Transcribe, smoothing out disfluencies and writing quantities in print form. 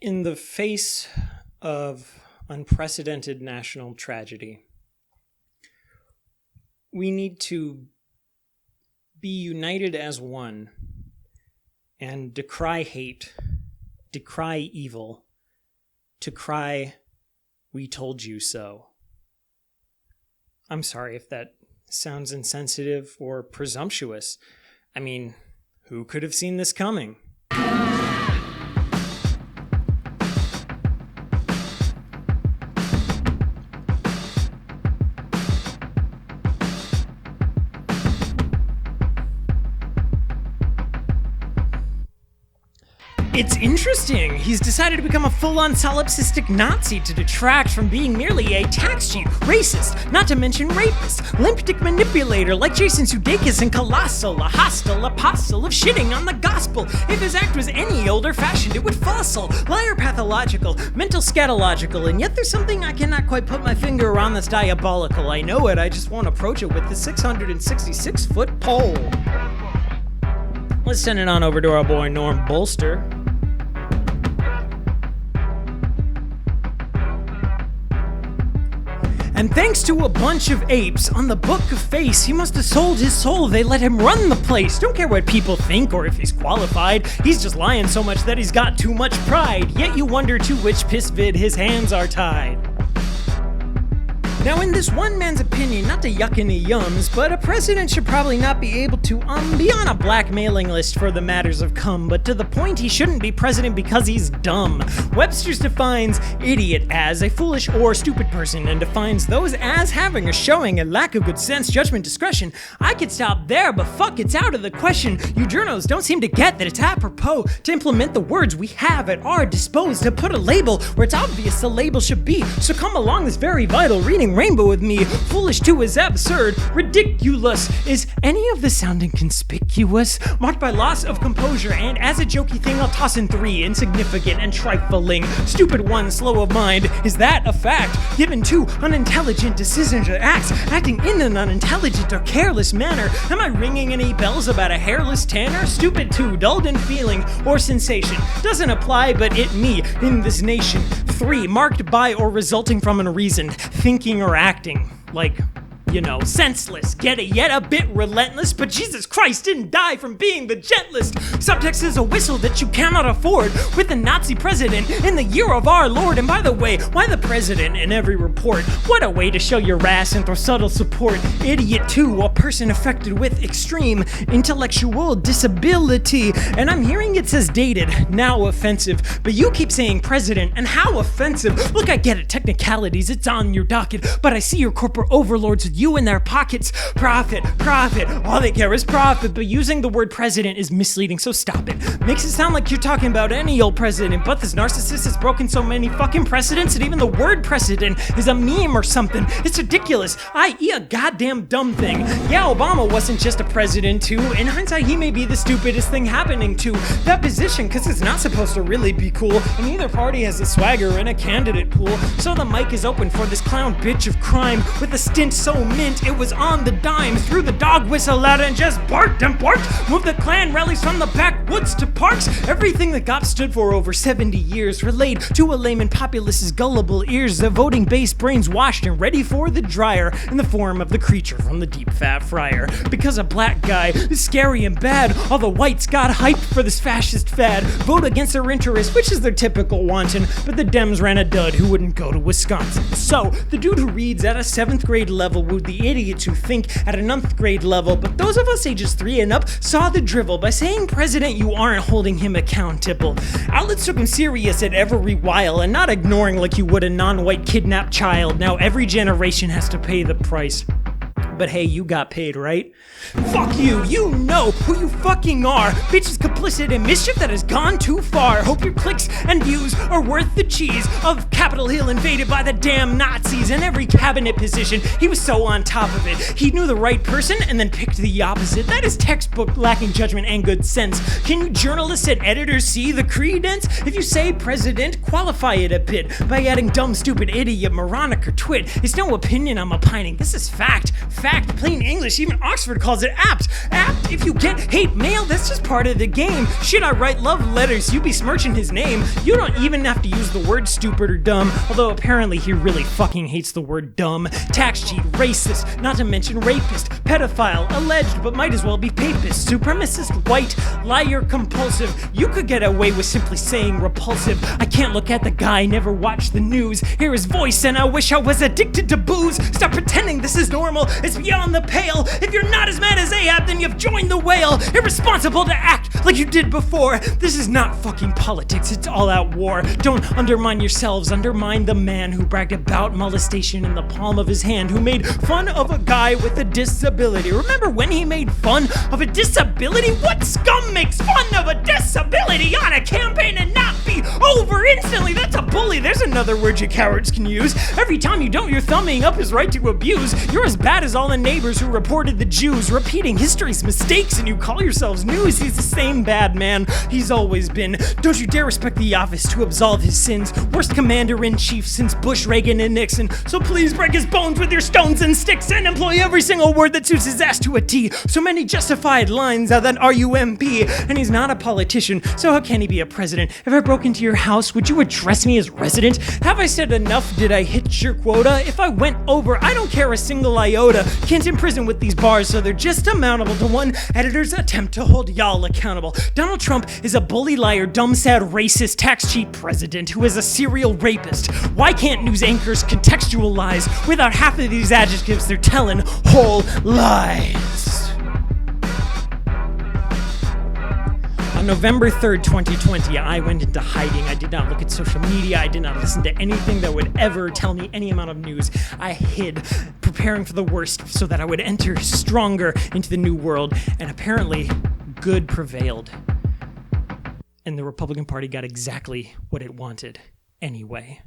In the face of unprecedented national tragedy, we need to be united as one and decry hate, decry evil, to cry, "We told you so." I'm sorry if that sounds insensitive or presumptuous. I mean, who could have seen this coming? It's interesting. He's decided to become a full-on solipsistic Nazi to detract from being merely a tax cheat, racist, not to mention rapist, limp dick manipulator like Jason Sudeikis and Colossal, a hostile apostle of shitting on the gospel. If his act was any older fashioned, it would fossil, liar pathological, mental scatological, and yet there's something I cannot quite put my finger on that's diabolical. I know it, I just won't approach it with the 666-foot pole. Let's send it on over to our boy Norm Bolster. And thanks to a bunch of apes on the Book of Face, he must have sold his soul. They let him run the place. Don't care what people think or if he's qualified. He's just lying so much that he's got too much pride. Yet you wonder to which piss vid his hands are tied. Now in this one man's opinion, not to yuck any yums, but a president should probably not be able to be on a black mailing list for the matters of cum, but to the point he shouldn't be president because he's dumb. Webster's defines idiot as a foolish or stupid person and defines those as having or showing a lack of good sense, judgment, discretion. I could stop there, but fuck, it's out of the question. You journos don't seem to get that it's apropos to implement the words we have at our disposal, to put a label where it's obvious the label should be. So come along this very vital reading rainbow with me. Foolish too is absurd, ridiculous. Is any of this sounding conspicuous? Marked by loss of composure, and as a jokey thing I'll toss in 3, insignificant and trifling. Stupid 1, slow of mind. Is that a fact? Given 2, unintelligent decisions or acts, acting in an unintelligent or careless manner. Am I ringing any bells about a hairless tanner? Stupid 2, dulled in feeling or sensation. Doesn't apply, but it me in this nation. 3, marked by or resulting from a reason, thinking or acting. Like, you know, senseless, get it, yet a bit relentless, but Jesus Christ didn't die from being the gentlest. Subtext is a whistle that you cannot afford with a Nazi president in the year of our Lord. And by the way, why the president in every report? What a way to show your ass and throw subtle support. Idiot too, a person affected with extreme intellectual disability. And I'm hearing it says dated, now offensive, but you keep saying president, and how offensive. Look, I get it, technicalities, it's on your docket, but I see your corporate overlords with you in their pockets. Profit, all they care is profit, but using the word president is misleading, so stop it. Makes it sound like you're talking about any old president, but this narcissist has broken so many fucking precedents that even the word precedent is a meme or something. It's ridiculous, i.e. a goddamn dumb thing. Yeah, Obama wasn't just a president too. In hindsight, he may be the stupidest thing happening to that position, because it's not supposed to really be cool, and neither party has a swagger in a candidate pool. So the mic is open for this clown bitch of crime with a stint so mint it was on the dime. Threw the dog whistle out and just barked and barked. Moved the Klan rallies from the backwoods to parks. Everything that GOP stood for over 70 years relayed to a layman populace's gullible ears. The voting base brains washed and ready for the dryer in the form of the creature from the deep fat fryer. Because a black guy is scary and bad, all the whites got hyped for this fascist fad. Vote against their interests, which is their typical wanton, but the Dems ran a dud who wouldn't go to Wisconsin. So the dude who reads at a 7th grade level with the idiots who think at a 9th grade level, but those of us ages 3 and up saw the drivel. By saying president, you aren't holding him accountable. Outlets took him serious at every while and not ignoring like you would a non-white kidnapped child. Now every generation has to pay the price. But hey, you got paid, right? Fuck you, you know who you fucking are. Bitch is complicit in mischief that has gone too far. Hope your clicks and views are worth the cheese of Capitol Hill invaded by the damn Nazis. In every cabinet position, he was so on top of it. He knew the right person and then picked the opposite. That is textbook lacking judgment and good sense. Can you journalists and editors see the credence? If you say president, qualify it a bit by adding dumb, stupid, idiot, moronic, or twit. It's no opinion I'm opining. This is fact. fact, plain English, even Oxford calls it apt. Apt if you get hate mail, that's just part of the game. Should I write love letters, you besmirching his name. You don't even have to use the word stupid or dumb, although apparently he really fucking hates the word dumb. Tax cheat, racist, not to mention rapist, pedophile, alleged but might as well be papist, supremacist, white, liar, compulsive. You could get away with simply saying repulsive. I can't look at the guy, never watch the news, hear his voice and I wish I was addicted to booze. Stop pretending this is normal, it's beyond the pale. If you're not as mad as Ahab, then you've joined the whale. Irresponsible to act like you did before. This is not fucking politics, it's all out war. Don't undermine yourselves, undermine the man who bragged about molestation in the palm of his hand, who made fun of a guy with a disability. Remember when he made fun of a disability? What scum makes fun of a disability on a campaign and not be over instantly? That's a bully. There's another word you cowards can use. Every time you don't, you're thumbing up his right to abuse. You're as bad as all the neighbors who reported the Jews, repeating history's mistakes, and you call yourselves news. He's the same bad man he's always been. Don't you dare respect the office to absolve his sins. Worst commander-in-chief since Bush, Reagan, and Nixon. So please break his bones with your stones and sticks and employ every single word that suits his ass to a T. So many justified lines out that RUMP, and he's not a politician, so how can he be a president? If I broke into your house, would you address me as resident? Have I said enough? Did I hit your quota? If I went over, I don't care a single iota. Can't imprison with these bars, so they're just amountable to one editor's attempt to hold y'all accountable. Donald Trump is a bully, liar, dumb, sad, racist, tax cheat president who is a serial rapist. Why can't news anchors contextualize? Without half of these adjectives, they're telling whole lies. On November 3rd, 2020, I went into hiding. I did not look at social media. I did not listen to anything that would ever tell me any amount of news. I hid, preparing for the worst so that I would enter stronger into the new world. And apparently, good prevailed. And the Republican Party got exactly what it wanted anyway.